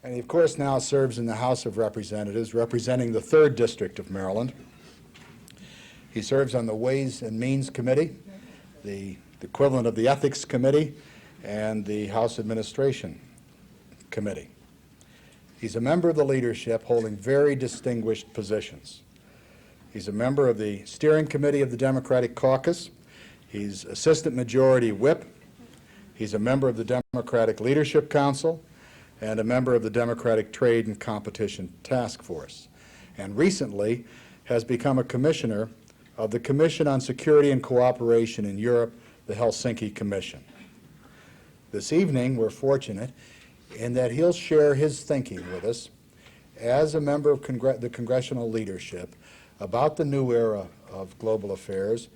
And he, of course, now serves in the House of Representatives, representing the 3rd District of Maryland. He serves on the Ways and Means Committee, the equivalent of the Ethics Committee, and the House Administration Committee. He's a member of the leadership holding very distinguished positions. He's a member of the Steering Committee of the Democratic Caucus. He's Assistant Majority Whip. He's a member of the Democratic Leadership Council and a member of the Democratic Trade and Competition Task Force, and recently has become a commissioner of the Commission on Security and Cooperation in Europe, the Helsinki Commission. This evening, we're fortunate in that he'll share his thinking with us as a member of the congressional leadership about the new era of global affairs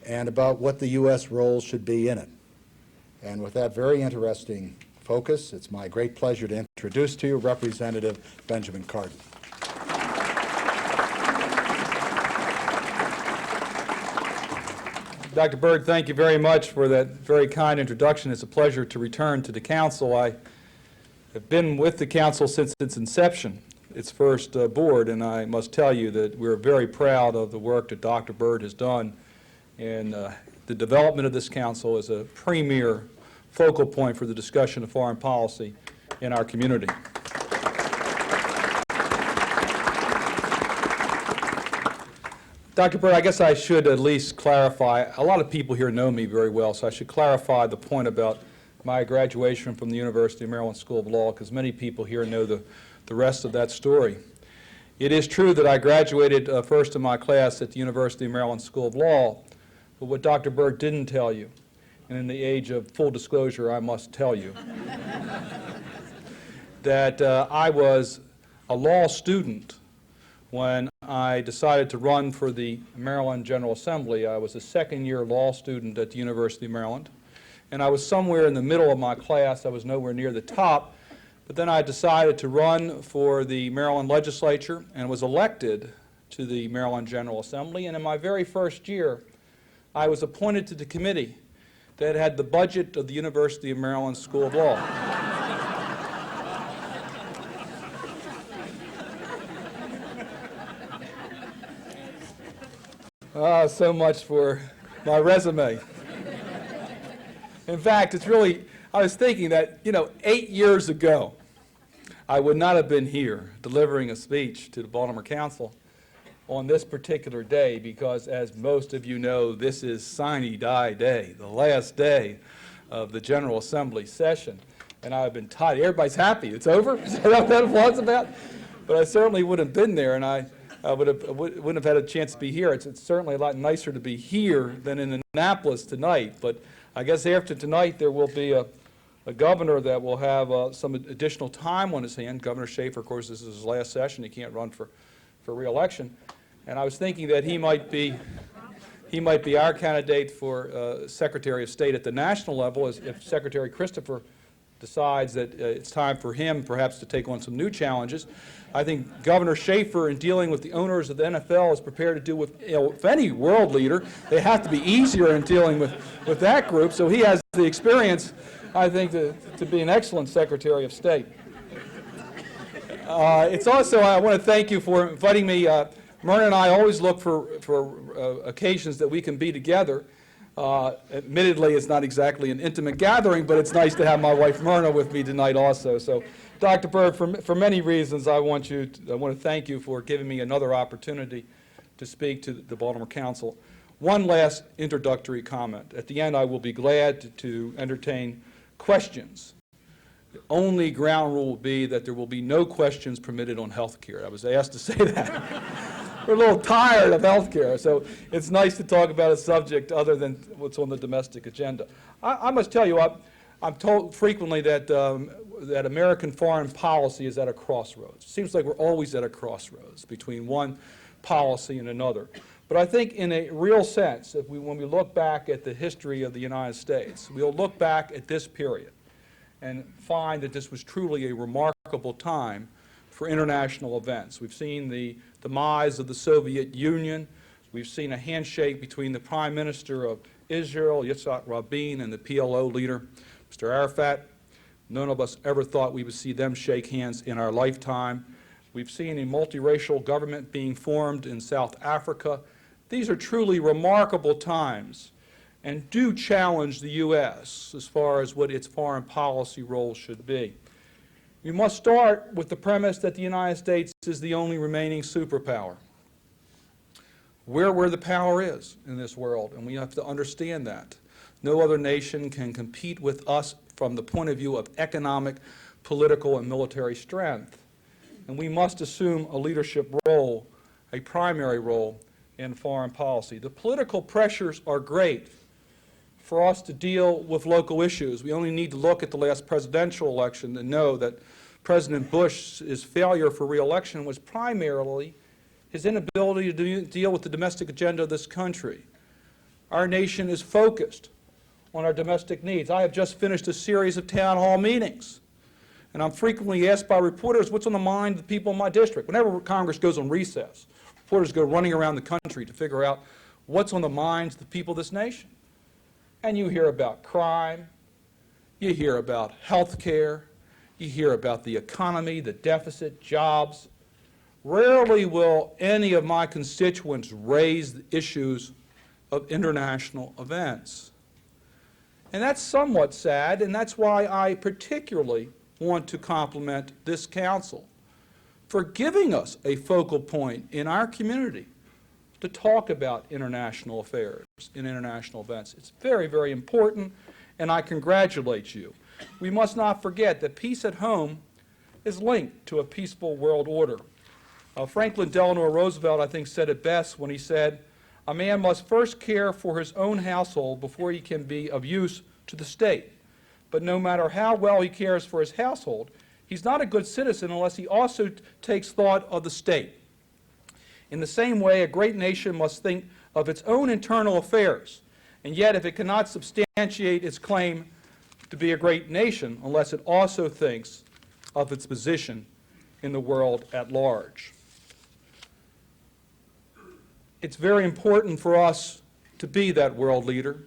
and about what the U.S. role should be in it. And with that very interesting focus, it's my great pleasure to introduce to you Representative Benjamin Cardin. Dr. Byrd, thank you very much for that very kind introduction. It's a pleasure to return to the Council. I have been with the Council since its inception, its first board, and I must tell you that we're very proud of the work that Dr. Byrd has done in the development of this Council as a premier focal point for the discussion of foreign policy in our community. Dr. Byrd, I guess I should at least clarify. A lot of people here know me very well, so I should clarify the point about my graduation from the University of Maryland School of Law, because many people here know the rest of that story. It is true that I graduated first in my class at the University of Maryland School of Law, but what Dr. Byrd didn't tell you, and in the age of full disclosure, I must tell you, that I was a law student when I decided to run for the Maryland General Assembly. I was a second-year law student at the University of Maryland, and I was somewhere in the middle of my class. I was nowhere near the top, but then I decided to run for the Maryland legislature and was elected to the Maryland General Assembly, and in my very first year, I was appointed to the committee that had the budget of the University of Maryland School of Law. So much for my resume. In fact, it's really, I was thinking that, 8 years ago, I would not have been here delivering a speech to the Baltimore Council on this particular day because, as most of you know, this is sine die day, the last day of the General Assembly session. And I've been tired. Everybody's happy. It's over? Is that what that applause about? But I certainly would have been there, and I wouldn't have had a chance to be here. It's certainly a lot nicer to be here than in Annapolis tonight. But I guess after tonight there will be a governor that will have some additional time on his hand. Governor Schaefer, of course, this is his last session. He can't run for re-election. And I was thinking that he might be our candidate for Secretary of State at the national level, as if Secretary Christopher decides that it's time for him perhaps to take on some new challenges. I think Governor Schaefer, in dealing with the owners of the NFL, is prepared to do with any world leader. They have to be easier in dealing with that group, so he has the experience, I think, to be an excellent Secretary of State. It's also, I want to thank you for inviting me. Myrna and I always look for occasions that we can be together. Admittedly, it's not exactly an intimate gathering, but it's nice to have my wife Myrna with me tonight also. So, Dr. Byrd, for many reasons, I want to thank you for giving me another opportunity to speak to the Baltimore Council. One last introductory comment. At the end, I will be glad to entertain questions. The only ground rule will be that there will be no questions permitted on health care. I was asked to say that. We're a little tired of health care, so it's nice to talk about a subject other than what's on the domestic agenda. I must tell you, I'm told frequently that that American foreign policy is at a crossroads. It seems like we're always at a crossroads between one policy and another. But I think in a real sense, when we look back at the history of the United States, we'll look back at this period and find that this was truly a remarkable time for international events. We've seen the demise of the Soviet Union. We've seen a handshake between the Prime Minister of Israel, Yitzhak Rabin, and the PLO leader, Mr. Arafat. None of us ever thought we would see them shake hands in our lifetime. We've seen a multiracial government being formed in South Africa. These are truly remarkable times and do challenge the U.S. as far as what its foreign policy role should be. We must start with the premise that the United States is the only remaining superpower. We're where the power is in this world, and we have to understand that. No other nation can compete with us from the point of view of economic, political, and military strength. And we must assume a leadership role, a primary role, in foreign policy. The political pressures are great for us to deal with local issues. We only need to look at the last presidential election and know that President Bush's failure for re-election was primarily his inability to deal with the domestic agenda of this country. Our nation is focused on our domestic needs. I have just finished a series of town hall meetings, and I'm frequently asked by reporters what's on the mind of the people in my district. Whenever Congress goes on recess, reporters go running around the country to figure out what's on the minds of the people of this nation. And you hear about crime, you hear about health care, you hear about the economy, the deficit, jobs. Rarely will any of my constituents raise the issues of international events. And that's somewhat sad, and that's why I particularly want to compliment this council for giving us a focal point in our community to talk about international affairs and international events. It's very, very important, and I congratulate you. We must not forget that peace at home is linked to a peaceful world order. Franklin Delano Roosevelt, I think, said it best when he said, "A man must first care for his own household before he can be of use to the state. But no matter how well he cares for his household, he's not a good citizen unless he also takes thought of the state." In the same way, a great nation must think of its own internal affairs, and yet if it cannot substantiate its claim to be a great nation unless it also thinks of its position in the world at large. It's very important for us to be that world leader,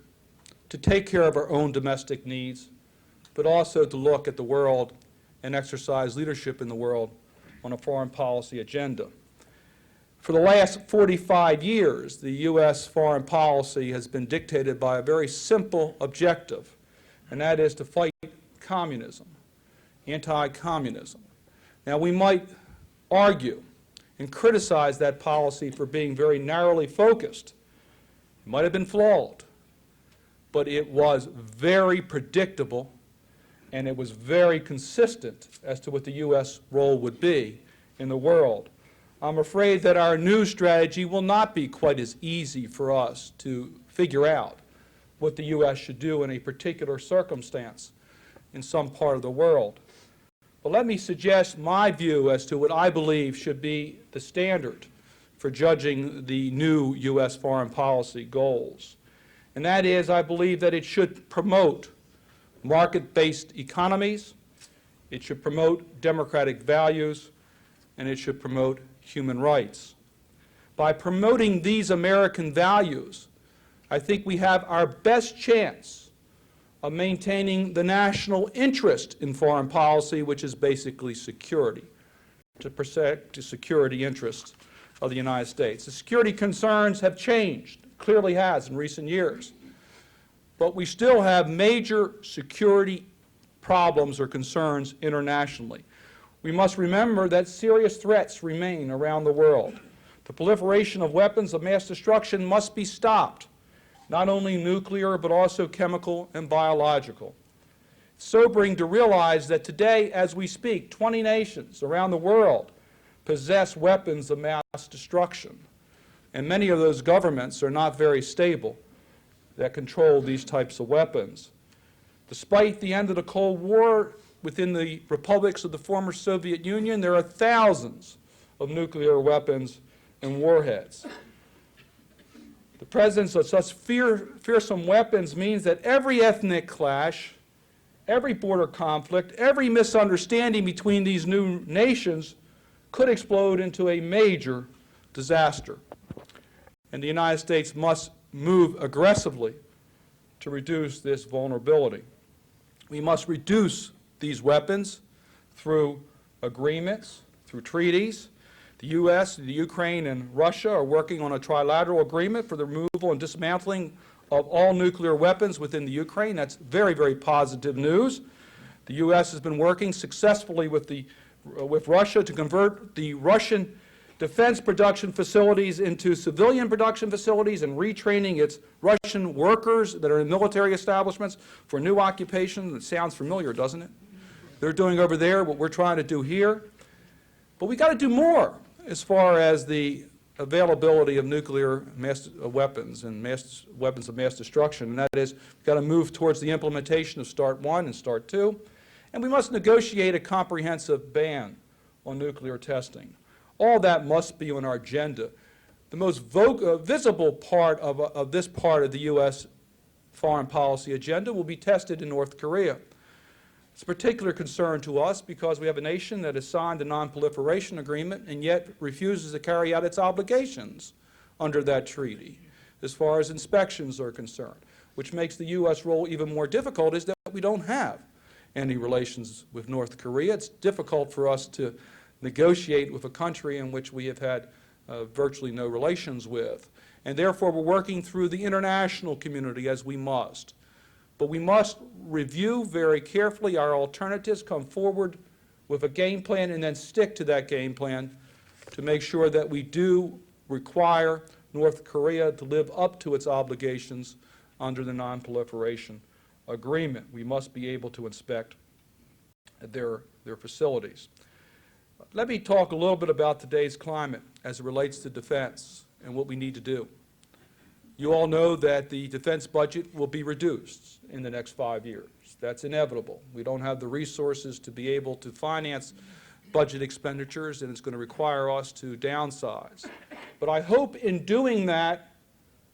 to take care of our own domestic needs, but also to look at the world and exercise leadership in the world on a foreign policy agenda. For the last 45 years, the U.S. foreign policy has been dictated by a very simple objective, and that is to fight communism, anti-communism. Now, we might argue and criticize that policy for being very narrowly focused. It might have been flawed, but it was very predictable, and it was very consistent as to what the U.S. role would be in the world. I'm afraid that our new strategy will not be quite as easy for us to figure out what the U.S. should do in a particular circumstance in some part of the world. But let me suggest my view as to what I believe should be the standard for judging the new U.S. foreign policy goals. And that is, I believe that it should promote market-based economies, it should promote democratic values, and it should promote human rights. By promoting these American values, I think we have our best chance of maintaining the national interest in foreign policy, which is basically security, to protect the security interests of the United States. The security concerns have changed, clearly has in recent years, but we still have major security problems or concerns internationally. We must remember that serious threats remain around the world. The proliferation of weapons of mass destruction must be stopped, not only nuclear, but also chemical and biological. It's sobering to realize that today, as we speak, 20 nations around the world possess weapons of mass destruction, and many of those governments are not very stable that control these types of weapons. Despite the end of the Cold War, within the republics of the former Soviet Union, there are thousands of nuclear weapons and warheads. The presence of such fearsome weapons means that every ethnic clash, every border conflict, every misunderstanding between these new nations could explode into a major disaster. And the United States must move aggressively to reduce this vulnerability. We must reduce these weapons through agreements, through treaties. The U.S., the Ukraine, and Russia are working on a trilateral agreement for the removal and dismantling of all nuclear weapons within the Ukraine. That's very, very positive news. The U.S. has been working successfully with Russia to convert the Russian defense production facilities into civilian production facilities and retraining its Russian workers that are in military establishments for new occupation. It sounds familiar, doesn't it? They're doing over there what we're trying to do here. But we've got to do more as far as the availability of nuclear weapons and weapons of mass destruction, and that is we've got to move towards the implementation of START 1 and START 2, and we must negotiate a comprehensive ban on nuclear testing. All that must be on our agenda. The most visible part of this part of the U.S. foreign policy agenda will be tested in North Korea. It's a particular concern to us because we have a nation that has signed the non-proliferation agreement and yet refuses to carry out its obligations under that treaty as far as inspections are concerned, which makes the U.S. role even more difficult is that we don't have any relations with North Korea. It's difficult for us to negotiate with a country in which we have had virtually no relations with. And therefore, we're working through the international community as we must. But we must review very carefully our alternatives, come forward with a game plan, and then stick to that game plan to make sure that we do require North Korea to live up to its obligations under the non-proliferation agreement. We must be able to inspect their facilities. Let me talk a little bit about today's climate as it relates to defense and what we need to do. You all know that the defense budget will be reduced in the next 5 years. That's inevitable. We don't have the resources to be able to finance budget expenditures, and it's going to require us to downsize. But I hope in doing that,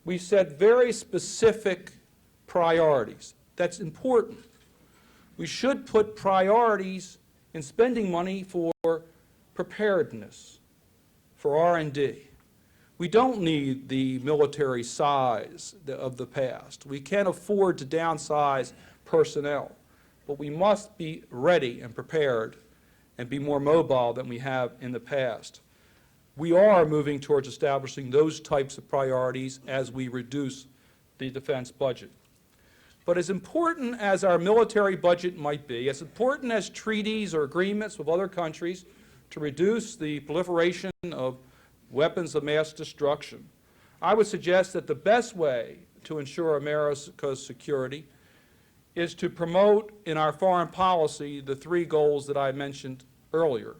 we set very specific priorities. That's important. We should put priorities in spending money for preparedness, for R&D. We don't need the military size of the past. We can't afford to downsize personnel, but we must be ready and prepared and be more mobile than we have in the past. We are moving towards establishing those types of priorities as we reduce the defense budget. But as important as our military budget might be, as important as treaties or agreements with other countries to reduce the proliferation of weapons of mass destruction, I would suggest that the best way to ensure America's security is to promote in our foreign policy the three goals that I mentioned earlier: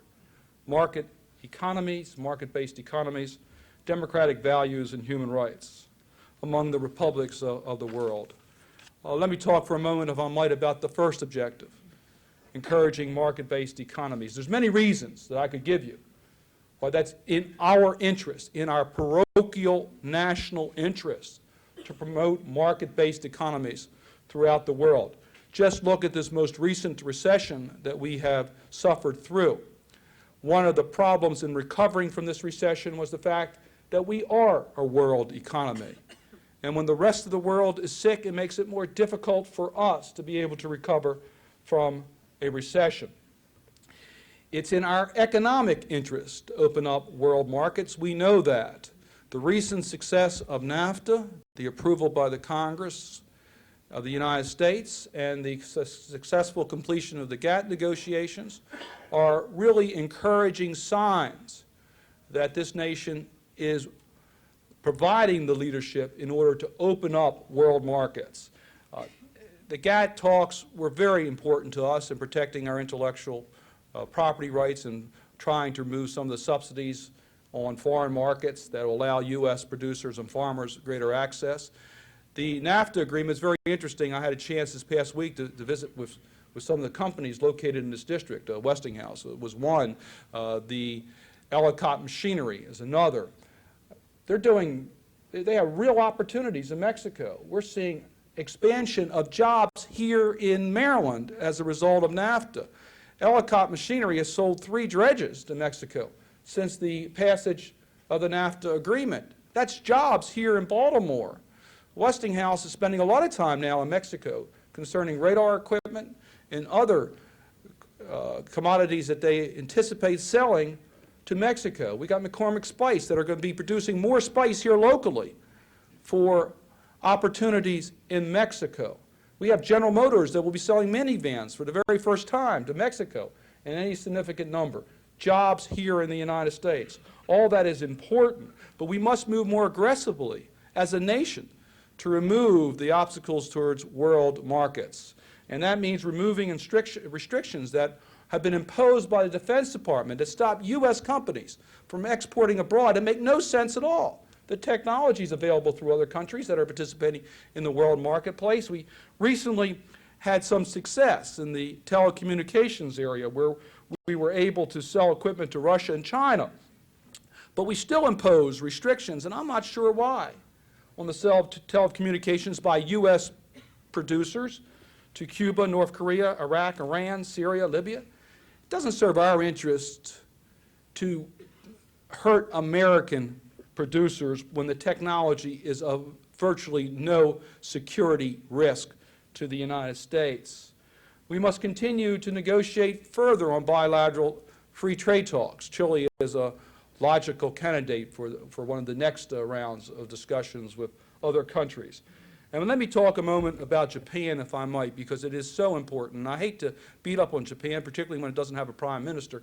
market economies, market-based economies, democratic values, and human rights among the republics of the world. Let me talk for a moment, if I might, about the first objective, encouraging market-based economies. There's many reasons that I could give you why that's in our interest, in our parochial national interest, to promote market-based economies throughout the world. Just look at this most recent recession that we have suffered through. One of the problems in recovering from this recession was the fact that we are a world economy. And when the rest of the world is sick, it makes it more difficult for us to be able to recover from a recession. It's in our economic interest to open up world markets. We know that. The recent success of NAFTA, the approval by the Congress of the United States, and the successful completion of the GATT negotiations are really encouraging signs that this nation is providing the leadership in order to open up world markets. The GATT talks were very important to us in protecting our intellectual property rights and trying to remove some of the subsidies on foreign markets that will allow U.S. producers and farmers greater access. The NAFTA agreement is very interesting. I had a chance this past week to visit with some of the companies located in this district. Westinghouse was one. The Ellicott Machinery is another. They have real opportunities in Mexico. We're seeing expansion of jobs here in Maryland as a result of NAFTA. Ellicott Machinery has sold 3 dredges to Mexico since the passage of the NAFTA agreement. That's jobs here in Baltimore. Westinghouse is spending a lot of time now in Mexico concerning radar equipment and other commodities that they anticipate selling to Mexico. We got McCormick Spice that are going to be producing more spice here locally for opportunities in Mexico. We have General Motors that will be selling minivans for the very first time to Mexico in any significant number. Jobs here in the United States. All that is important, but we must move more aggressively as a nation to remove the obstacles towards world markets. And that means removing restrictions that have been imposed by the Defense Department that stop U.S. companies from exporting abroad and make no sense at all. The technology is available through other countries that are participating in the world marketplace. We recently had some success in the telecommunications area where we were able to sell equipment to Russia and China. But we still impose restrictions, and I'm not sure why, on the sale of telecommunications by U.S. producers to Cuba, North Korea, Iraq, Iran, Syria, Libya. It doesn't serve our interest to hurt American producers when the technology is of virtually no security risk to the United States. We must continue to negotiate further on bilateral free trade talks. Chile is a logical candidate for one of the next rounds of discussions with other countries. And let me talk a moment about Japan, if I might, because it is so important. And I hate to beat up on Japan, particularly when it doesn't have a prime minister.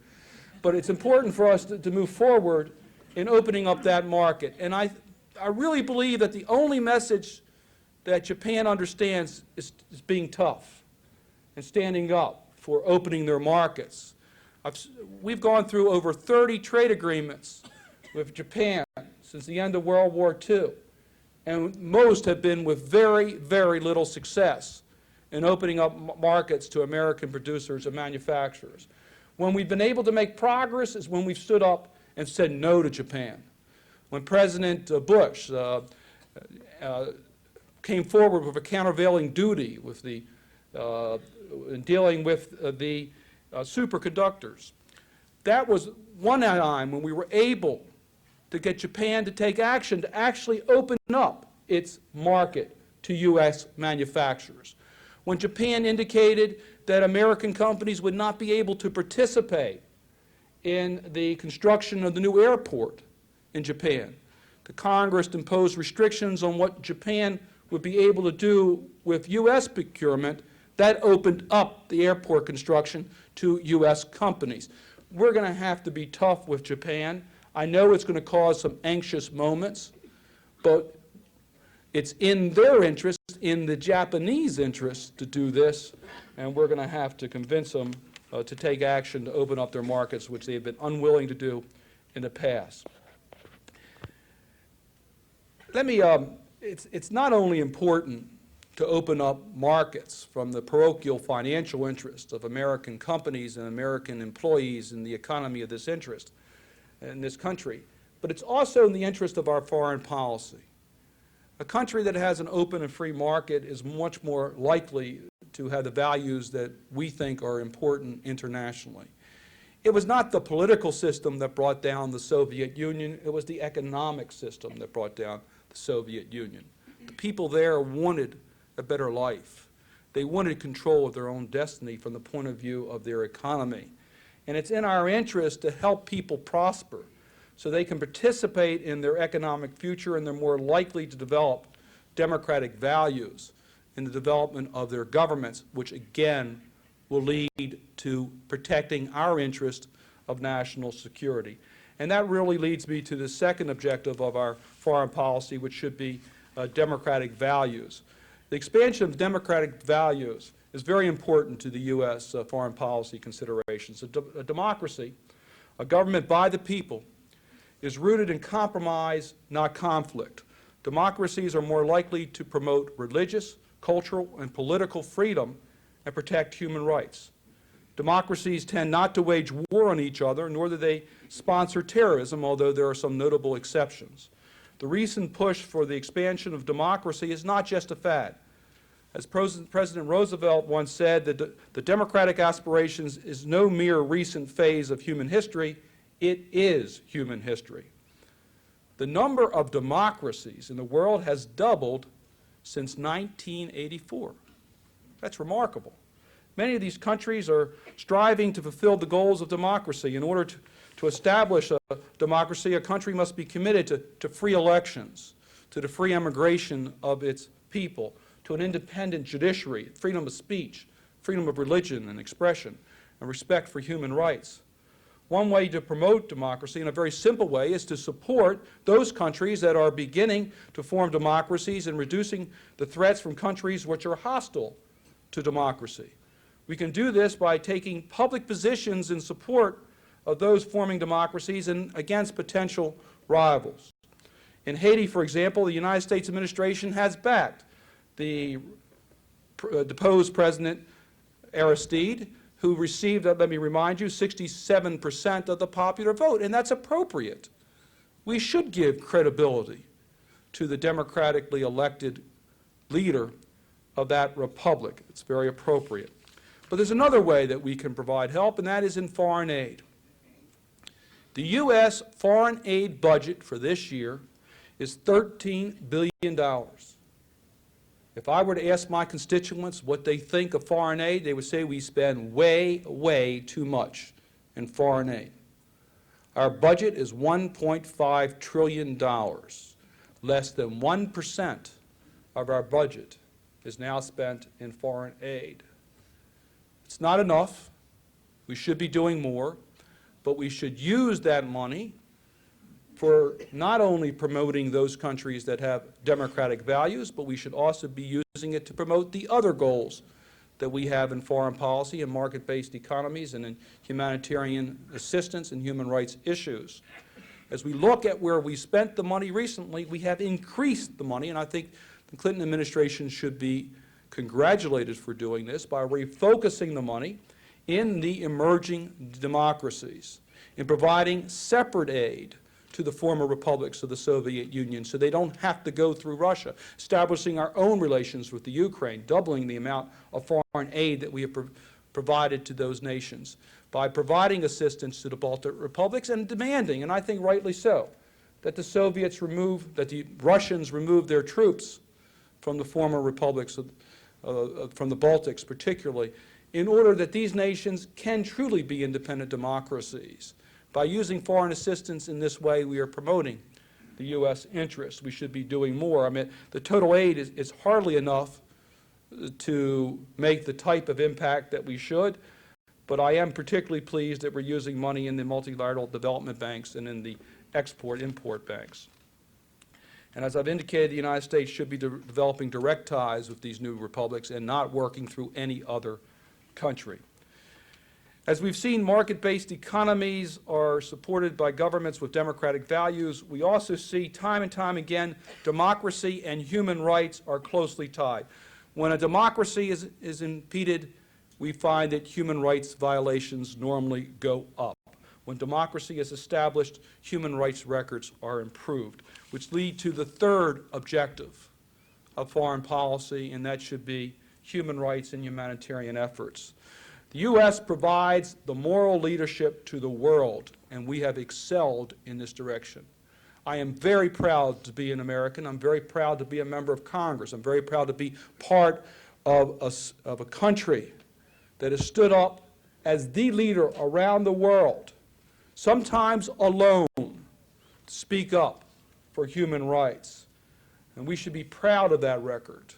But it's important for us to move forward in opening up that market. And I really believe that the only message that Japan understands is being tough and standing up for opening their markets. We've gone through over 30 trade agreements with Japan since the end of World War II. And most have been with very, very little success in opening up markets to American producers and manufacturers. When we've been able to make progress is when we've stood up and said no to Japan. When President Bush came forward with a countervailing duty with in dealing with the superconductors, that was one time when we were able to get Japan to take action to actually open up its market to U.S. manufacturers. When Japan indicated that American companies would not be able to participate in the construction of the new airport in Japan, the Congress imposed restrictions on what Japan would be able to do with U.S. procurement. That opened up the airport construction to U.S. companies. We're going to have to be tough with Japan. I know it's going to cause some anxious moments, but it's in their interest, in the Japanese interest, to do this, and we're going to have to convince them to take action to open up their markets, which they have been unwilling to do in the past. It's not only important to open up markets from the parochial financial interests of American companies and American employees in the economy of this interest, in this country, but it's also in the interest of our foreign policy. A country that has an open and free market is much more likely to have the values that we think are important internationally. It was not the political system that brought down the Soviet Union, it was the economic system that brought down the Soviet Union. The people there wanted a better life. They wanted control of their own destiny from the point of view of their economy. And it's in our interest to help people prosper so they can participate in their economic future and they're more likely to develop democratic values in the development of their governments, which again will lead to protecting our interest of national security. And that really leads me to the second objective of our foreign policy, which should be democratic values. The expansion of democratic values is very important to the U.S. Foreign policy considerations. A democracy, a government by the people, is rooted in compromise, not conflict. Democracies are more likely to promote religious, cultural, and political freedom and protect human rights. Democracies tend not to wage war on each other, nor do they sponsor terrorism, although there are some notable exceptions. The recent push for the expansion of democracy is not just a fad. As President Roosevelt once said, that the democratic aspirations is no mere recent phase of human history, it is human history. The number of democracies in the world has doubled since 1984. That's remarkable. Many of these countries are striving to fulfill the goals of democracy. In order to establish a democracy, a country must be committed to free elections, to the free immigration of its people, to an independent judiciary, freedom of speech, freedom of religion and expression, and respect for human rights. One way to promote democracy, in a very simple way, is to support those countries that are beginning to form democracies and reducing the threats from countries which are hostile to democracy. We can do this by taking public positions in support of those forming democracies and against potential rivals. In Haiti, for example, the United States administration has backed the deposed President Aristide, who received, let me remind you, 67% of the popular vote, and that's appropriate. We should give credibility to the democratically elected leader of that republic. It's very appropriate. But there's another way that we can provide help, and that is in foreign aid. The U.S. foreign aid budget for this year is $13 billion. If I were to ask my constituents what they think of foreign aid, they would say we spend way, way too much in foreign aid. Our budget is $1.5 trillion. Less than 1% of our budget is now spent in foreign aid. It's not enough. We should be doing more, but we should use that money for not only promoting those countries that have democratic values, but we should also be using it to promote the other goals that we have in foreign policy and market-based economies and in humanitarian assistance and human rights issues. As we look at where we spent the money recently, we have increased the money, and I think the Clinton administration should be congratulated for doing this by refocusing the money in the emerging democracies, in providing separate aid to the former republics of the Soviet Union so they don't have to go through Russia, establishing our own relations with the Ukraine, doubling the amount of foreign aid that we have provided to those nations, by providing assistance to the Baltic republics and demanding, and I think rightly so, that the Russians remove their troops from the former republics, from the Baltics particularly, in order that these nations can truly be independent democracies. By using foreign assistance in this way, we are promoting the U.S. interests. We should be doing more. I mean, the total aid is hardly enough to make the type of impact that we should, but I am particularly pleased that we're using money in the multilateral development banks and in the export-import banks. And as I've indicated, the United States should be developing direct ties with these new republics and not working through any other country. As we've seen, market-based economies are supported by governments with democratic values. We also see time and time again democracy and human rights are closely tied. When a democracy is impeded, we find that human rights violations normally go up. When democracy is established, human rights records are improved, which lead to the third objective of foreign policy, and that should be human rights and humanitarian efforts. The U.S. provides the moral leadership to the world, and we have excelled in this direction. I am very proud to be an American. I'm very proud to be a member of Congress. I'm very proud to be part of a country that has stood up as the leader around the world, sometimes alone, to speak up for human rights. And we should be proud of that record.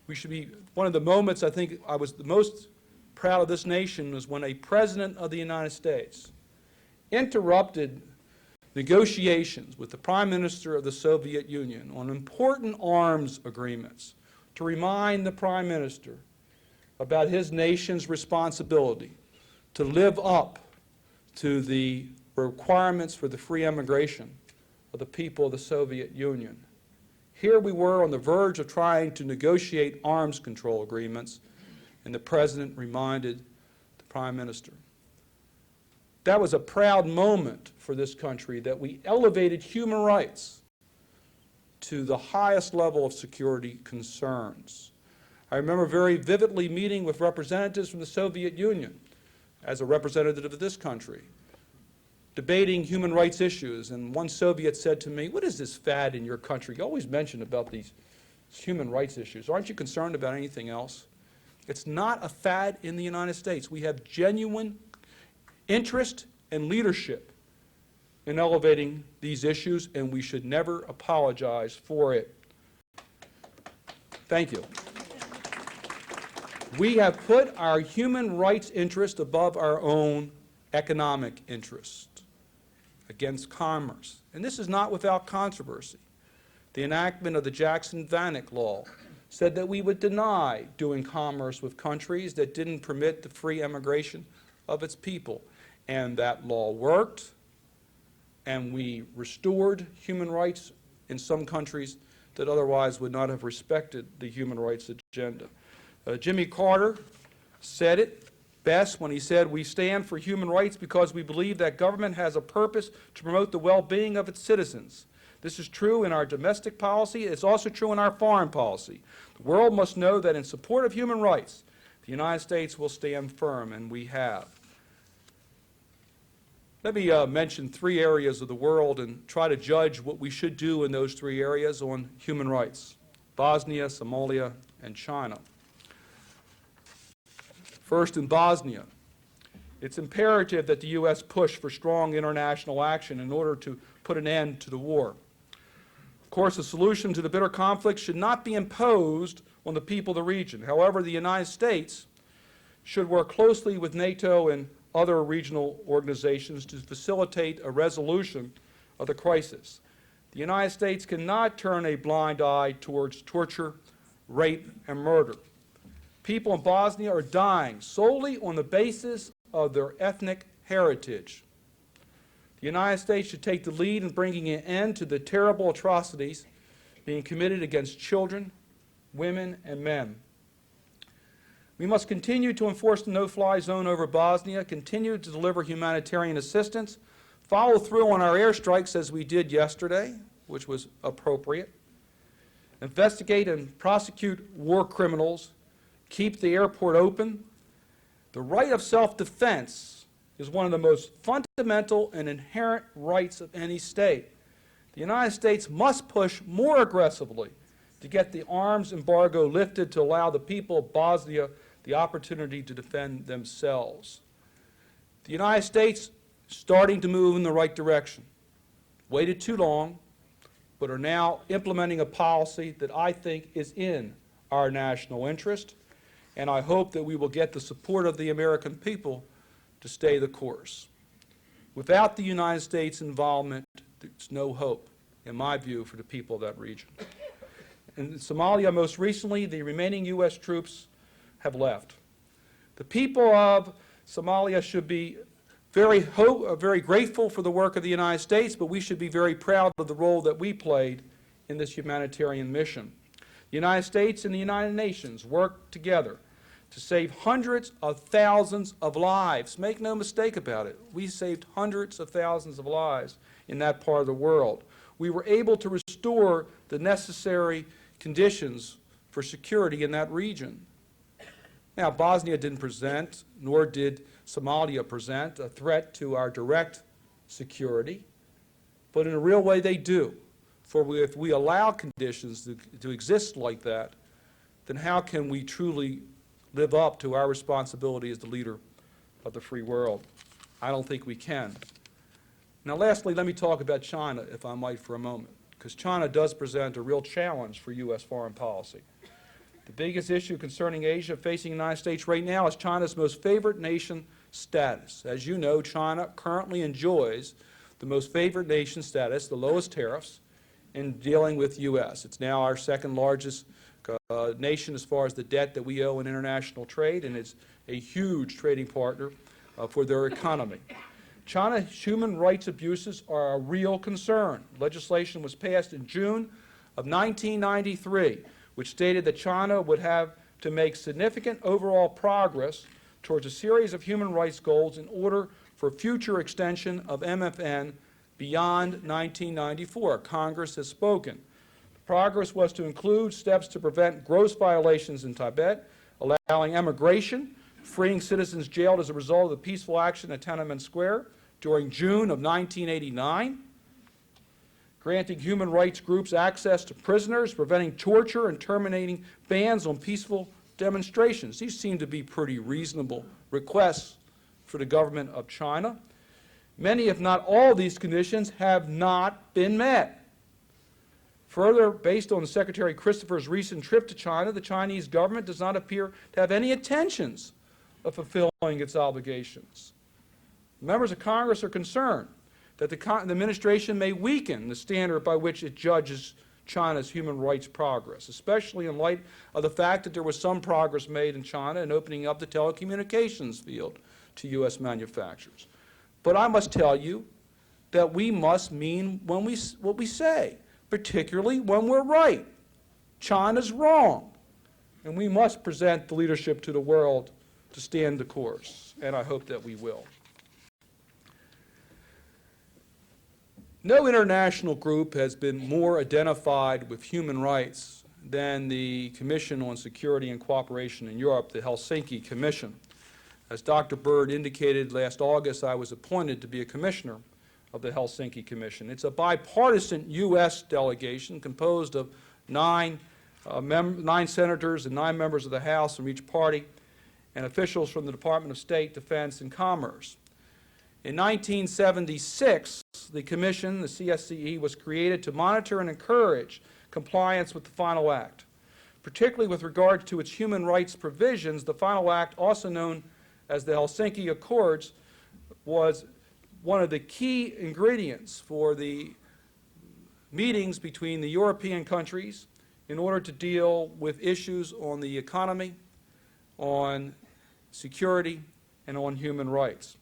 We should be, one of the moments I think I was the most proud of this nation was when a president of the United States interrupted negotiations with the Prime Minister of the Soviet Union on important arms agreements to remind the Prime Minister about his nation's responsibility to live up to the requirements for the free immigration of the people of the Soviet Union. Here we were on the verge of trying to negotiate arms control agreements, and the President reminded the Prime Minister. That was a proud moment for this country, that we elevated human rights to the highest level of security concerns. I remember very vividly meeting with representatives from the Soviet Union as a representative of this country, debating human rights issues, and one Soviet said to me, "What is this fad in your country? You always mention about these human rights issues. Aren't you concerned about anything else?" It's not a fad in the United States. We have genuine interest and leadership in elevating these issues, and we should never apologize for it. Thank you. We have put our human rights interest above our own economic interest against commerce. And this is not without controversy. The enactment of the Jackson-Vanik law said that we would deny doing commerce with countries that didn't permit the free emigration of its people. And that law worked, and we restored human rights in some countries that otherwise would not have respected the human rights agenda. Jimmy Carter said it best when he said, "We stand for human rights because we believe that government has a purpose to promote the well-being of its citizens. This is true in our domestic policy. It's also true in our foreign policy. The world must know that in support of human rights, the United States will stand firm," and we have. Let me mention 3 areas of the world and try to judge what we should do in those 3 areas on human rights: Bosnia, Somalia, and China. First, in Bosnia, it's imperative that the U.S. push for strong international action in order to put an end to the war. Of course, a solution to the bitter conflict should not be imposed on the people of the region. However, the United States should work closely with NATO and other regional organizations to facilitate a resolution of the crisis. The United States cannot turn a blind eye towards torture, rape, and murder. People in Bosnia are dying solely on the basis of their ethnic heritage. The United States should take the lead in bringing an end to the terrible atrocities being committed against children, women, and men. We must continue to enforce the no-fly zone over Bosnia, continue to deliver humanitarian assistance, follow through on our airstrikes as we did yesterday, which was appropriate, investigate and prosecute war criminals, keep the airport open. The right of self-defense is one of the most fundamental and inherent rights of any state. The United States must push more aggressively to get the arms embargo lifted to allow the people of Bosnia the opportunity to defend themselves. The United States is starting to move in the right direction. Waited too long, but are now implementing a policy that I think is in our national interest, and I hope that we will get the support of the American people to stay the course. Without the United States' involvement, there's no hope, in my view, for the people of that region. In Somalia, most recently, the remaining U.S. troops have left. The people of Somalia should be very grateful for the work of the United States, but we should be very proud of the role that we played in this humanitarian mission. The United States and the United Nations worked together to save hundreds of thousands of lives. Make no mistake about it. We saved hundreds of thousands of lives in that part of the world. We were able to restore the necessary conditions for security in that region. Now, Bosnia didn't present, nor did Somalia present, a threat to our direct security, but in a real way they do. For if we allow conditions to exist like that, then how can we truly live up to our responsibility as the leader of the free world? I don't think we can. Now, lastly, let me talk about China, if I might, for a moment, because China does present a real challenge for U.S. foreign policy. The biggest issue concerning Asia facing the United States right now is China's most favored nation status. As you know, China currently enjoys the most favored nation status, the lowest tariffs, in dealing with U.S. It's now our second largest nation as far as the debt that we owe in international trade, and it's a huge trading partner for their economy. China's human rights abuses are a real concern. Legislation was passed in June of 1993, which stated that China would have to make significant overall progress towards a series of human rights goals in order for future extension of MFN beyond 1994. Congress has spoken. The progress was to include steps to prevent gross violations in Tibet, allowing emigration, freeing citizens jailed as a result of the peaceful action at Tiananmen Square during June of 1989, granting human rights groups access to prisoners, preventing torture, and terminating bans on peaceful demonstrations. These seem to be pretty reasonable requests for the government of China. Many, if not all, of these conditions have not been met. Further, based on Secretary Christopher's recent trip to China, the Chinese government does not appear to have any intentions of fulfilling its obligations. Members of Congress are concerned that the administration may weaken the standard by which it judges China's human rights progress, especially in light of the fact that there was some progress made in China in opening up the telecommunications field to U.S. manufacturers. But I must tell you that we must mean what we say, particularly when we're right. China's wrong, and we must present the leadership to the world to stand the course, and I hope that we will. No international group has been more identified with human rights than the Commission on Security and Cooperation in Europe, the Helsinki Commission. As Dr. Bird indicated last August, I was appointed to be a commissioner of the Helsinki Commission. It's a bipartisan U.S. delegation composed of nine senators and 9 members of the House from each party and officials from the Department of State, Defense, and Commerce. In 1976, the Commission, the CSCE, was created to monitor and encourage compliance with the Final Act. Particularly with regard to its human rights provisions, the Final Act, also known as the Helsinki Accords, was one of the key ingredients for the meetings between the European countries in order to deal with issues on the economy, on security, and on human rights.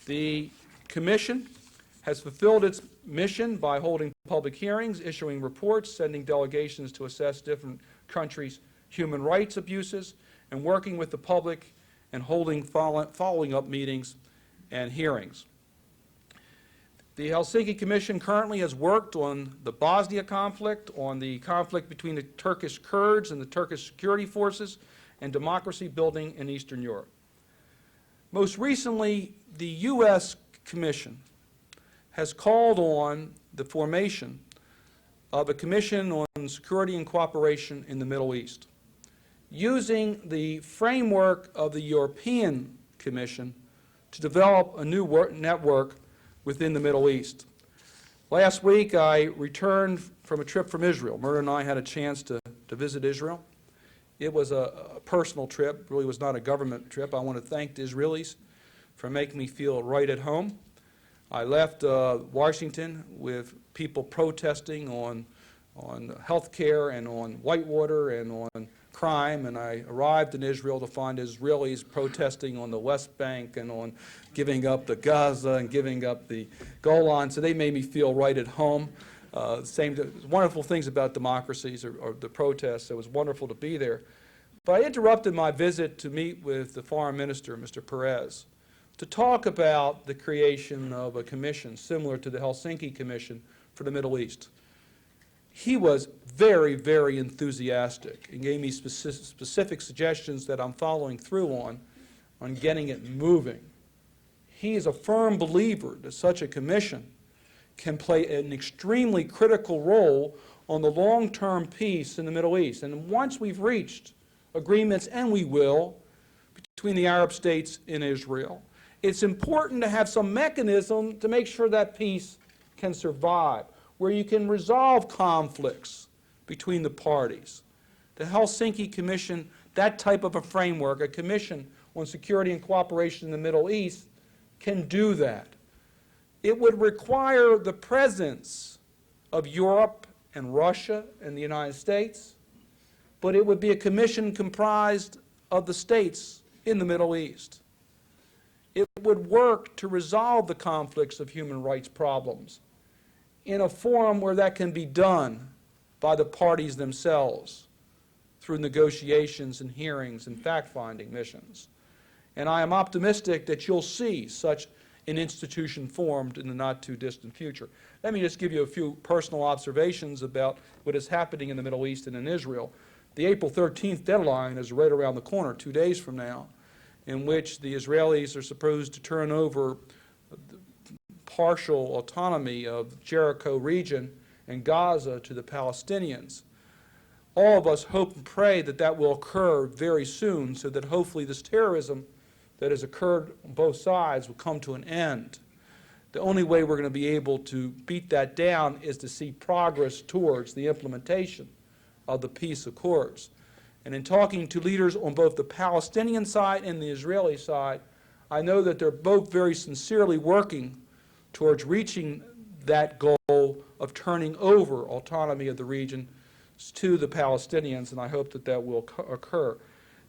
The Commission has fulfilled its mission by holding public hearings, issuing reports, sending delegations to assess different countries' human rights abuses, and working with the public and holding following up meetings and hearings. The Helsinki Commission currently has worked on the Bosnia conflict, on the conflict between the Turkish Kurds and the Turkish security forces, and democracy building in Eastern Europe. Most recently, the U.S. Commission has called on the formation of a Commission on Security and Cooperation in the Middle East, using the framework of the European Commission to develop a new network within the Middle East. Last week, I returned from a trip from Israel. Myrna and I had a chance to visit Israel. It was a personal trip, really was not a government trip. I want to thank the Israelis for making me feel right at home. I left Washington with people protesting on health care and on Whitewater and on crime, and I arrived in Israel to find Israelis protesting on the West Bank and on giving up the Gaza and giving up the Golan, so they made me feel right at home. Wonderful things about democracies or the protests. It was wonderful to be there. But I interrupted my visit to meet with the Foreign Minister, Mr. Perez, to talk about the creation of a commission similar to the Helsinki Commission for the Middle East. He was very, very enthusiastic and gave me specific suggestions that I'm following through on getting it moving. He is a firm believer that such a commission can play an extremely critical role on the long-term peace in the Middle East. And once we've reached agreements, and we will, between the Arab states and Israel, it's important to have some mechanism to make sure that peace can survive, where you can resolve conflicts between the parties. The Helsinki Commission, that type of a framework, a commission on security and cooperation in the Middle East, can do that. It would require the presence of Europe and Russia and the United States, but it would be a commission comprised of the states in the Middle East. It would work to resolve the conflicts of human rights problems in a forum where that can be done by the parties themselves through negotiations and hearings and fact-finding missions. And I am optimistic that you'll see such an institution formed in the not-too-distant future. Let me just give you a few personal observations about what is happening in the Middle East and in Israel. The April 13th deadline is right around the corner, 2 days from now, in which the Israelis are supposed to turn over the partial autonomy of the Jericho region and Gaza to the Palestinians. all of us hope and pray that that will occur very soon, so that hopefully this terrorism that has occurred on both sides will come to an end. The only way we're going to be able to beat that down is to see progress towards the implementation of the peace accords. And in talking to leaders on both the Palestinian side and the Israeli side, I know that they're both very sincerely working towards reaching that goal of turning over autonomy of the region to the Palestinians, and I hope that that will occur.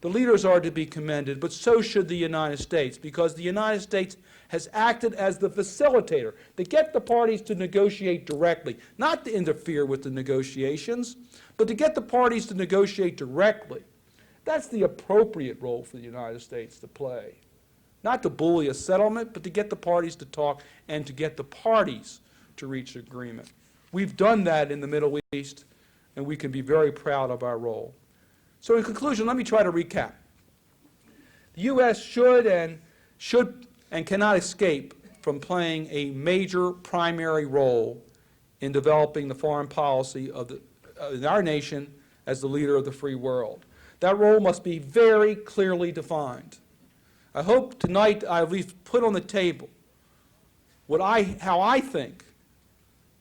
The leaders are to be commended, but so should the United States, because the United States has acted as the facilitator to get the parties to negotiate directly, not to interfere with the negotiations, but to get the parties to negotiate directly. That's the appropriate role for the United States to play. Not to bully a settlement, but to get the parties to talk and to get the parties to reach agreement. We've done that in the Middle East, and we can be very proud of our role. So in conclusion, let me try to recap. The U.S. should and cannot escape from playing a major primary role in developing the foreign policy of our nation as the leader of the free world. That role must be very clearly defined. I hope tonight I at least put on the table how I think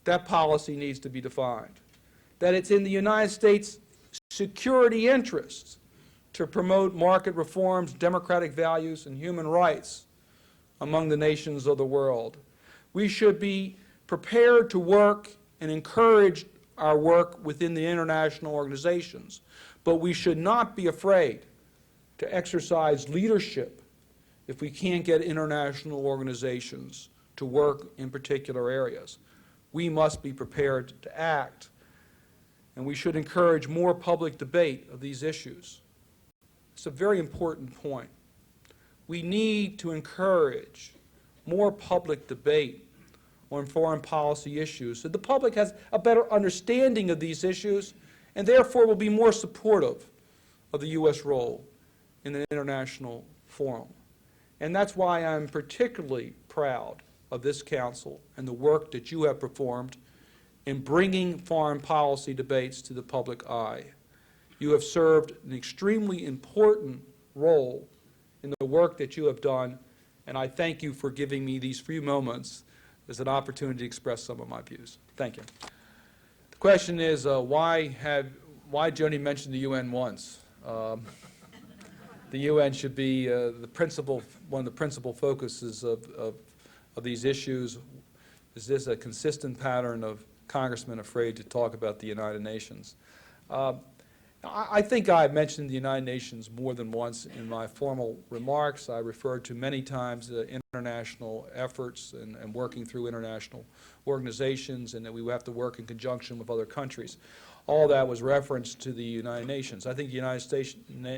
that policy needs to be defined. That it's in the United States' security interests to promote market reforms, democratic values, and human rights among the nations of the world. We should be prepared to work and encourage our work within the international organizations, but we should not be afraid to exercise leadership if we can't get international organizations to work in particular areas. We must be prepared to act, and we should encourage more public debate of these issues. It's a very important point. We need to encourage more public debate on foreign policy issues so the public has a better understanding of these issues and therefore will be more supportive of the U.S. role in the international forum. And that's why I'm particularly proud of this Council and the work that you have performed in bringing foreign policy debates to the public eye. You have served an extremely important role in the work that you have done, and I thank you for giving me these few moments as an opportunity to express some of my views. Thank you. The question is, why Joni mentioned the UN once? The UN should be one of the principal focuses of these issues. Is this a consistent pattern of congressmen afraid to talk about the United Nations? I think I mentioned the United Nations more than once in my formal remarks. I referred to many times international efforts and working through international organizations, and that we have to work in conjunction with other countries. All that was referenced to the United Nations. I think the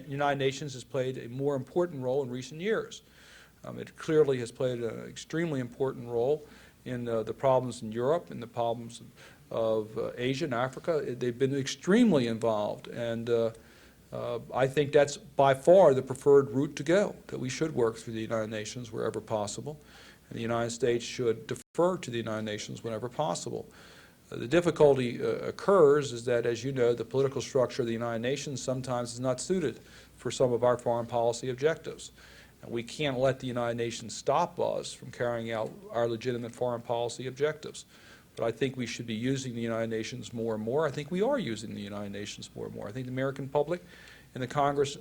United Nations has played a more important role in recent years. It clearly has played an extremely important role in the problems in Europe and the problems of Asia and Africa. They've been extremely involved, and I think that's by far the preferred route to go, that we should work through the United Nations wherever possible, and the United States should defer to the United Nations whenever possible. The difficulty occurs is that, as you know, the political structure of the United Nations sometimes is not suited for some of our foreign policy objectives. And we can't let the United Nations stop us from carrying out our legitimate foreign policy objectives. But I think we should be using the United Nations more and more. I think we are using the United Nations more and more. I think the American public and the Congress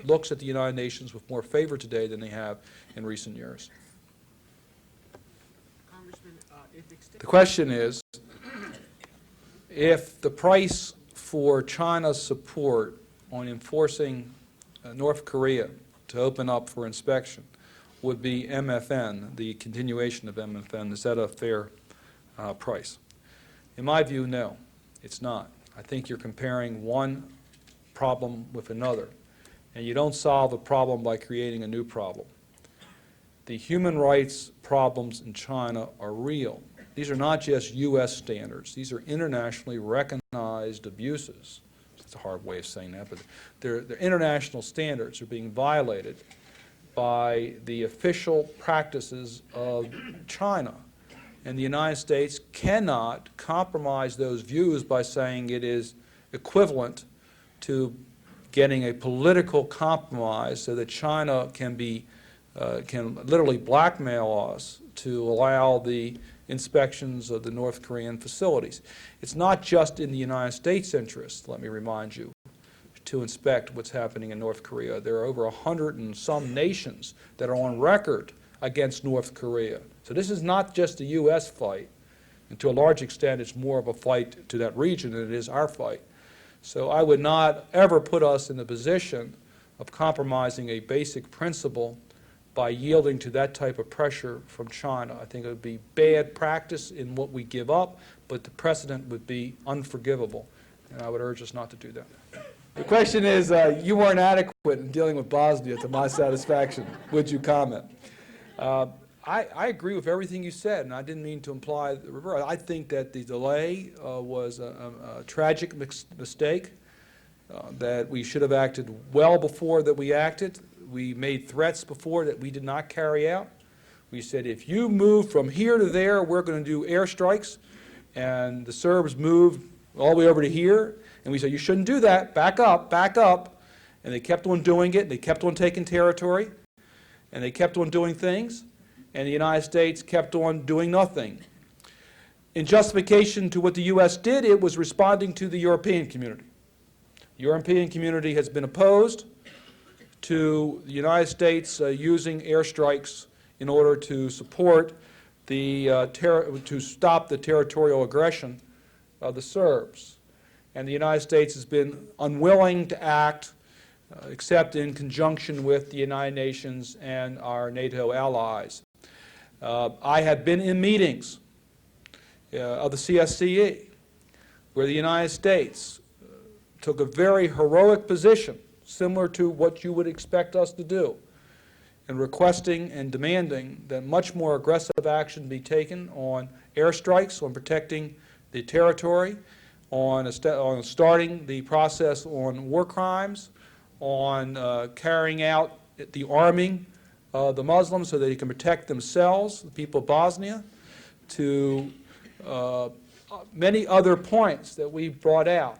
looks at the United Nations with more favor today than they have in recent years. The question is, if the price for China's support on enforcing North Korea to open up for inspection would be MFN, the continuation of MFN, is that a fair price? In my view, no, it's not. I think you're comparing one problem with another, and you don't solve a problem by creating a new problem. The human rights problems in China are real. These are not just U.S. standards. These are internationally recognized abuses. It's a hard way of saying that, but their international standards are being violated by the official practices of China. And the United States cannot compromise those views by saying it is equivalent to getting a political compromise so that China can literally blackmail us to allow the inspections of the North Korean facilities. It's not just in the United States' interest, let me remind you, to inspect what's happening in North Korea. There are over 100 and some nations that are on record against North Korea. So this is not just a U.S. fight, and to a large extent it's more of a fight to that region than it is our fight. So I would not ever put us in the position of compromising a basic principle by yielding to that type of pressure from China. I think it would be bad practice in what we give up, but the precedent would be unforgivable, and I would urge us not to do that. The question is, you weren't adequate in dealing with Bosnia to my satisfaction. Would you comment? I agree with everything you said, and I didn't mean to imply the reverse. I think that the delay was a tragic mistake, that we should have acted well before that we acted. We made threats before that we did not carry out. We said, if you move from here to there, we're going to do airstrikes, and the Serbs moved all the way over to here, and we said, you shouldn't do that, back up, and they kept on doing it, they kept on taking territory, and they kept on doing things, and the United States kept on doing nothing. In justification to what the U.S. did, it was responding to the European community. The European community has been opposed to the United States using airstrikes in order to support to stop the territorial aggression of the Serbs. And the United States has been unwilling to act except in conjunction with the United Nations and our NATO allies. I have been in meetings of the CSCE where the United States took a very heroic position, similar to what you would expect us to do, in requesting and demanding that much more aggressive action be taken on airstrikes, on protecting the territory, on starting the process on war crimes, on carrying out the arming of the Muslims so that they can protect themselves, the people of Bosnia, to many other points that we brought out.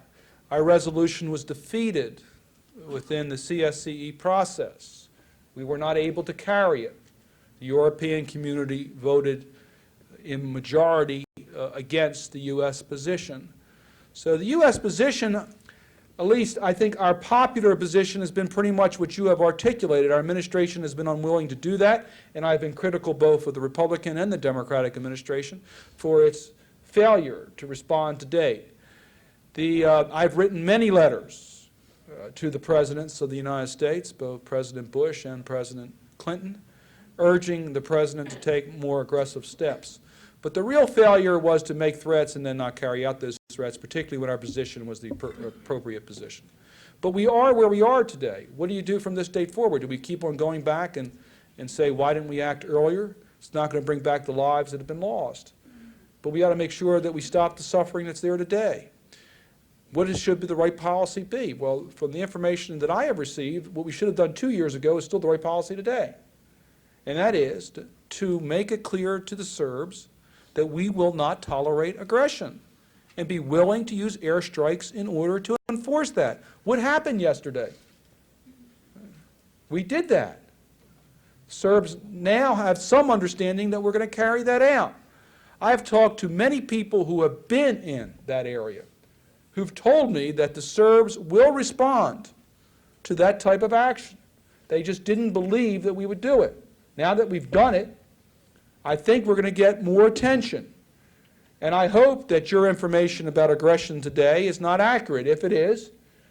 Our resolution was defeated within the CSCE process. We were not able to carry it. The European community voted in majority against the U.S. position. So the U.S. position, at least I think our popular position, has been pretty much what you have articulated. Our administration has been unwilling to do that, and I've been critical both of the Republican and the Democratic administration for its failure to respond to date. I've written many letters to the presidents of the United States, both President Bush and President Clinton, urging the president to take more aggressive steps. But the real failure was to make threats and then not carry out those threats, particularly when our position was the appropriate position. But we are where we are today. What do you do from this date forward? Do we keep on going back and say, why didn't we act earlier? It's not going to bring back the lives that have been lost. But we ought to make sure that we stop the suffering that's there today. What should the right policy be? Well, from the information that I have received, what we should have done 2 years ago is still the right policy today. And that is to make it clear to the Serbs that we will not tolerate aggression and be willing to use airstrikes in order to enforce that. What happened yesterday? We did that. Serbs now have some understanding that we're going to carry that out. I've talked to many people who have been in that area who've told me that the Serbs will respond to that type of action. They just didn't believe that we would do it. Now that we've done it, I think we're going to get more attention. And I hope that your information about aggression today is not accurate. If it is,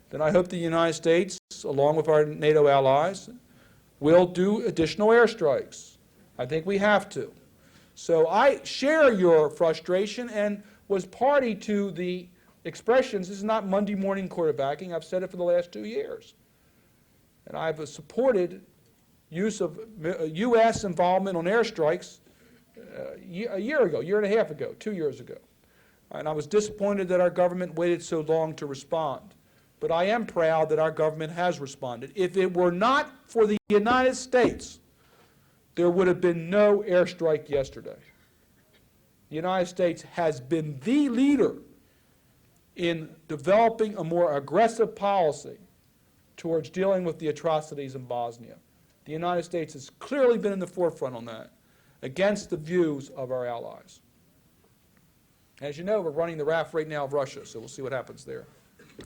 then I hope the United States, along with our NATO allies, will do additional airstrikes. I think we have to. So I share your frustration and was party to the expressions. This is not Monday morning quarterbacking. I've said it for the last 2 years. And I've supported use of U.S. involvement on airstrikes a year and a half ago, 2 years ago. And I was disappointed that our government waited so long to respond. But I am proud that our government has responded. If it were not for the United States, there would have been no airstrike yesterday. The United States has been the leader in developing a more aggressive policy towards dealing with the atrocities in Bosnia. The United States has clearly been in the forefront on that, against the views of our allies. As you know, we're running the RAF right now of Russia, so we'll see what happens there.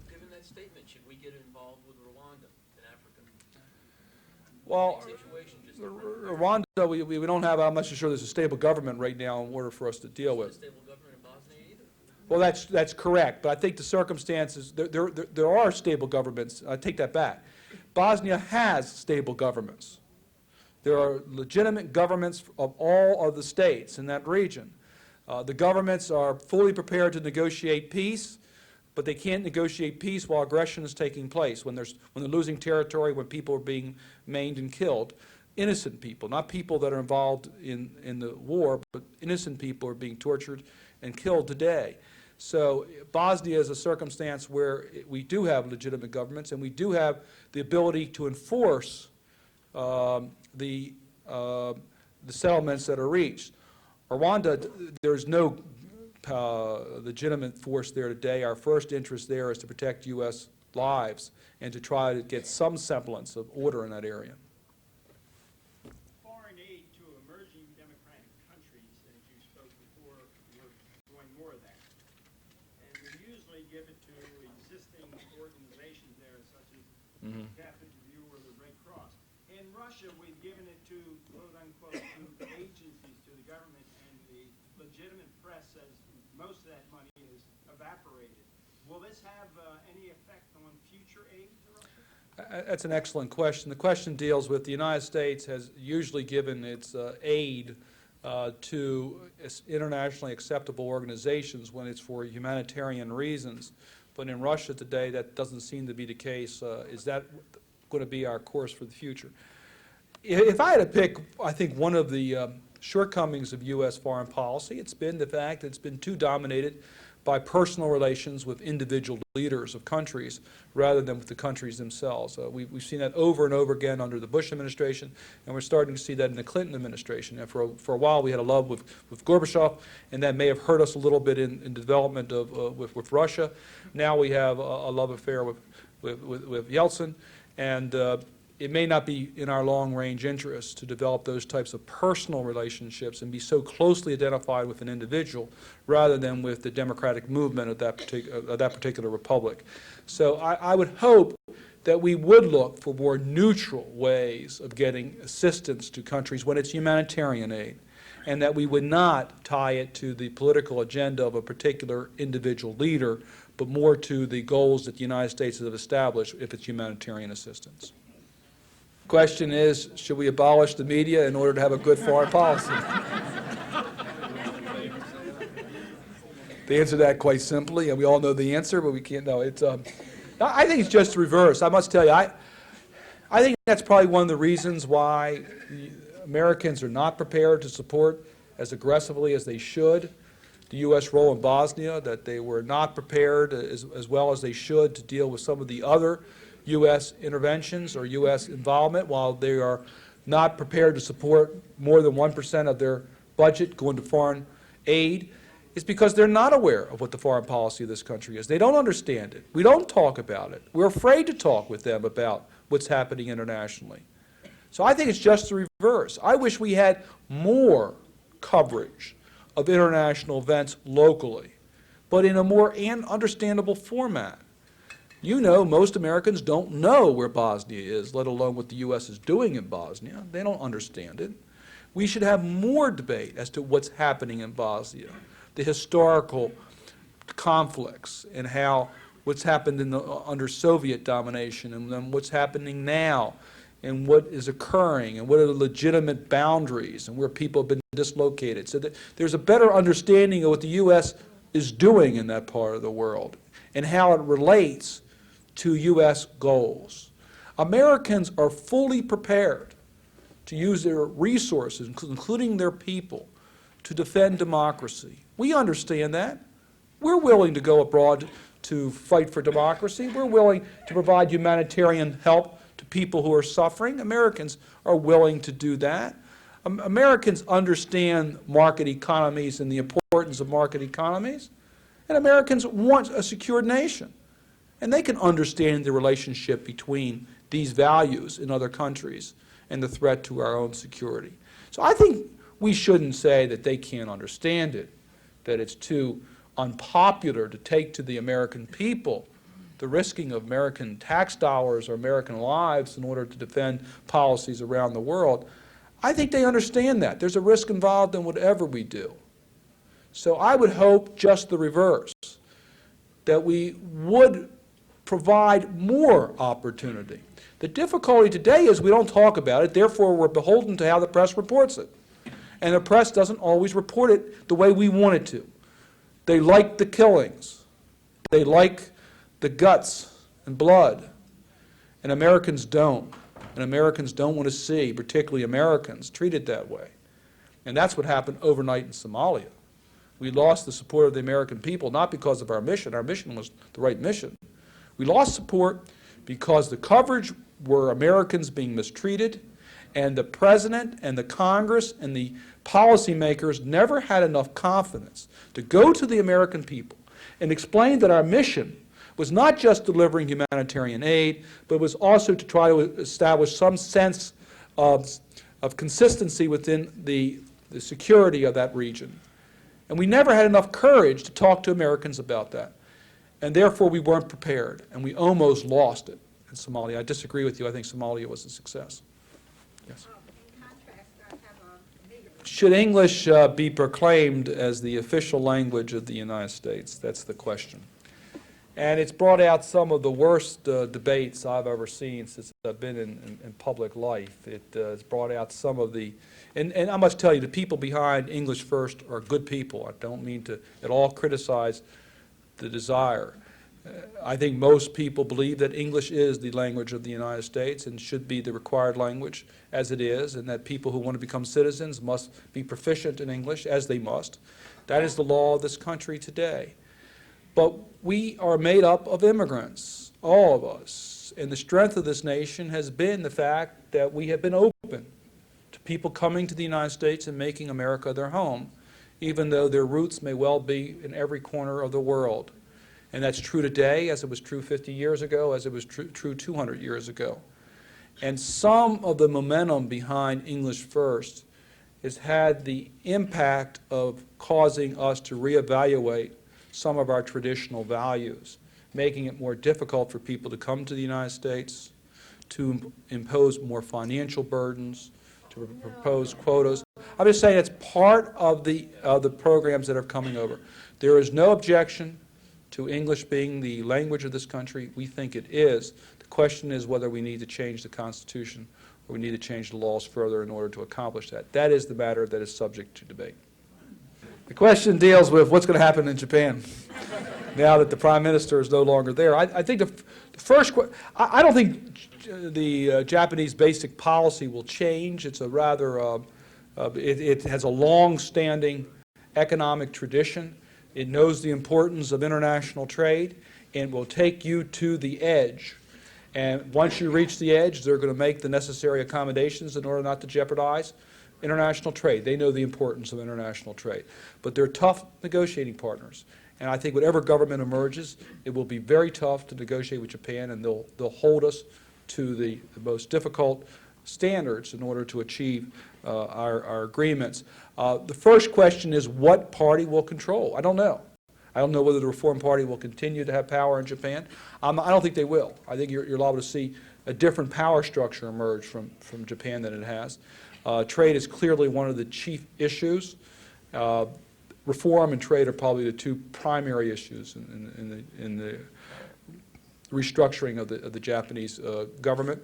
Given that statement, should we get involved with Rwanda, an African Well, situation? Just Rwanda, we don't have, I'm not so sure there's a stable government right now in order for us to deal a with. stable government in Bosnia either. Well, that's correct, but I think the circumstances, there are stable governments. I take that back. Bosnia has stable governments. There are legitimate governments of all of the states in that region. The governments are fully prepared to negotiate peace, but they can't negotiate peace while aggression is taking place, when they're losing territory, when people are being maimed and killed. Innocent people, not people that are involved in the war, but innocent people are being tortured and killed today. So Bosnia is a circumstance where we do have legitimate governments, and we do have the ability to enforce the settlements that are reached. Rwanda, there's no legitimate force there today. Our first interest there is to protect U.S. lives and to try to get some semblance of order in that area. Foreign aid to emerging democratic countries, as you spoke before, we're doing more of that. And we usually give it to existing organizations there, such as Catholic Review or the Red Cross. In Russia, we've given it to, quote unquote, to agencies, to the government, and the legitimate press says most of that money is evaporated. Will this have any effect on future aid to Russia? That's an excellent question. The question deals with the United States has usually given its aid to internationally acceptable organizations when it's for humanitarian reasons. But in Russia today, that doesn't seem to be the case. Is that going to be our course for the future? If I had to pick, I think one of the shortcomings of U.S. foreign policy, it's been the fact that it's been too dominated by personal relations with individual leaders of countries rather than with the countries themselves. We've seen that over and over again under the Bush administration, and we're starting to see that in the Clinton administration. And for a while, we had a love with Gorbachev, and that may have hurt us a little bit in development of with Russia. Now we have a love affair with Yeltsin, and it may not be in our long-range interest to develop those types of personal relationships and be so closely identified with an individual rather than with the democratic movement of that particular republic. So I would hope that we would look for more neutral ways of getting assistance to countries when it's humanitarian aid, and that we would not tie it to the political agenda of a particular individual leader, but more to the goals that the United States has established if it's humanitarian assistance. Question is, should we abolish the media in order to have a good foreign policy? The answer to that quite simply, and we all know the answer, but we can't know. I think it's just the reverse. I must tell you, I think that's probably one of the reasons why Americans are not prepared to support as aggressively as they should the U.S. role in Bosnia, that they were not prepared as well as they should to deal with some of the other U.S. interventions or U.S. involvement, while they are not prepared to support more than 1% of their budget going to foreign aid, is because they're not aware of what the foreign policy of this country is. They don't understand it. We don't talk about it. We're afraid to talk with them about what's happening internationally. So I think it's just the reverse. I wish we had more coverage of international events locally, but in a more understandable format. You know, most Americans don't know where Bosnia is, let alone what the U.S. is doing in Bosnia. They don't understand it. We should have more debate as to what's happening in Bosnia, the historical conflicts, and how what's happened under Soviet domination, and then what's happening now, and what is occurring, and what are the legitimate boundaries, and where people have been dislocated. So that there's a better understanding of what the U.S. is doing in that part of the world, and how it relates to U.S. goals. Americans are fully prepared to use their resources, including their people, to defend democracy. We understand that. We're willing to go abroad to fight for democracy. We're willing to provide humanitarian help to people who are suffering. Americans are willing to do that. Americans understand market economies and the importance of market economies. And Americans want a secured nation. And they can understand the relationship between these values in other countries and the threat to our own security. So I think we shouldn't say that they can't understand it, that it's too unpopular to take to the American people the risking of American tax dollars or American lives in order to defend policies around the world. I think they understand that. There's a risk involved in whatever we do. So I would hope just the reverse, that we would provide more opportunity. The difficulty today is we don't talk about it, therefore we're beholden to how the press reports it. And the press doesn't always report it the way we want it to. They like the killings. They like the guts and blood. And Americans don't. And Americans don't want to see, particularly Americans, treated that way. And that's what happened overnight in Somalia. We lost the support of the American people, not because of our mission. Our mission was the right mission. We lost support because the coverage were Americans being mistreated, and the President and the Congress and the policymakers never had enough confidence to go to the American people and explain that our mission was not just delivering humanitarian aid, but was also to try to establish some sense of consistency within the security of that region. And we never had enough courage to talk to Americans about that. And therefore, we weren't prepared, and we almost lost it in Somalia. I disagree with you. I think Somalia was a success. Yes. In contrast, I have a bigger... Should English be proclaimed as the official language of the United States? That's the question. And it's brought out some of the worst debates I've ever seen since I've been in public life. It has brought out some of the, and I must tell you, the people behind English First are good people. I don't mean to at all criticize the desire. I think most people believe that English is the language of the United States and should be the required language as it is, and that people who want to become citizens must be proficient in English, as they must. That is the law of this country today. But we are made up of immigrants, all of us. And the strength of this nation has been the fact that we have been open to people coming to the United States and making America their home, even though their roots may well be in every corner of the world. And that's true today, as it was true 50 years ago, as it was true 200 years ago. And some of the momentum behind English First has had the impact of causing us to reevaluate some of our traditional values, making it more difficult for people to come to the United States, to impose more financial burdens, to propose quotas. I'm just saying it's part of the programs that are coming over. There is no objection to English being the language of this country. We think it is. The question is whether we need to change the Constitution or we need to change the laws further in order to accomplish that. That is the matter that is subject to debate. The question deals with what's going to happen in Japan now that the Prime Minister is no longer there. I think the first question, I don't think the Japanese basic policy will change. It's a rather, it has a long-standing economic tradition. It knows the importance of international trade and will take you to the edge. And once you reach the edge, they're going to make the necessary accommodations in order not to jeopardize international trade. They know the importance of international trade. But they're tough negotiating partners. And I think whatever government emerges, it will be very tough to negotiate with Japan, and they'll hold us to the most difficult standards in order to achieve our agreements. The first question is what party will control? I don't know. I don't know whether the Reform Party will continue to have power in Japan. I don't think they will. I think you're liable to see a different power structure emerge from Japan than it has. Trade is clearly one of the chief issues. Reform and trade are probably the two primary issues in the restructuring of the Japanese government.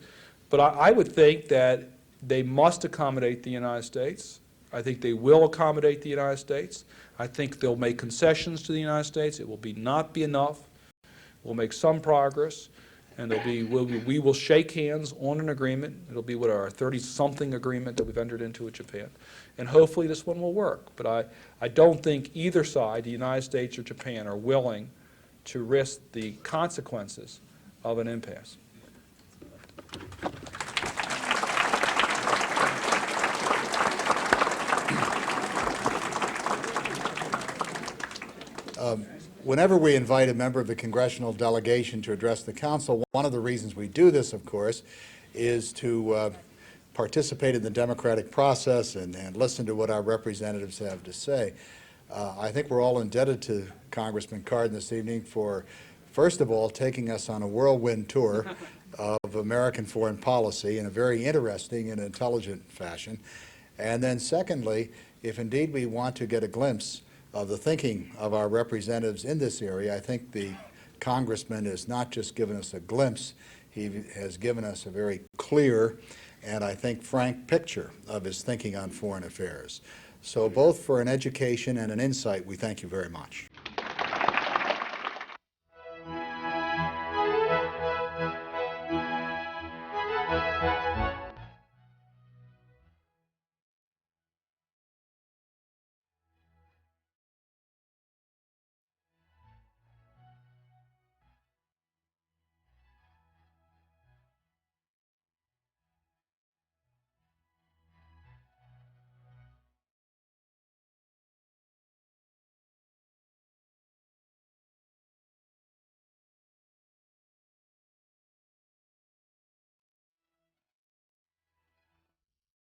But I would think that they must accommodate the United States. I think they will accommodate the United States. I think they'll make concessions to the United States. It will not be enough. We'll make some progress. And we will shake hands on an agreement. It'll be our 30-something agreement that we've entered into with Japan. And hopefully this one will work. But I don't think either side, the United States or Japan, are willing to risk the consequences of an impasse. Whenever we invite a member of the congressional delegation to address the council, one of the reasons we do this, of course, is to participate in the democratic process and listen to what our representatives have to say. I think we're all indebted to Congressman Cardin this evening for, first of all, taking us on a whirlwind tour of American foreign policy in a very interesting and intelligent fashion. And then secondly, if indeed we want to get a glimpse of the thinking of our representatives in this area, I think the Congressman has not just given us a glimpse, he has given us a very clear and I think frank picture of his thinking on foreign affairs. So both for an education and an insight, we thank you very much.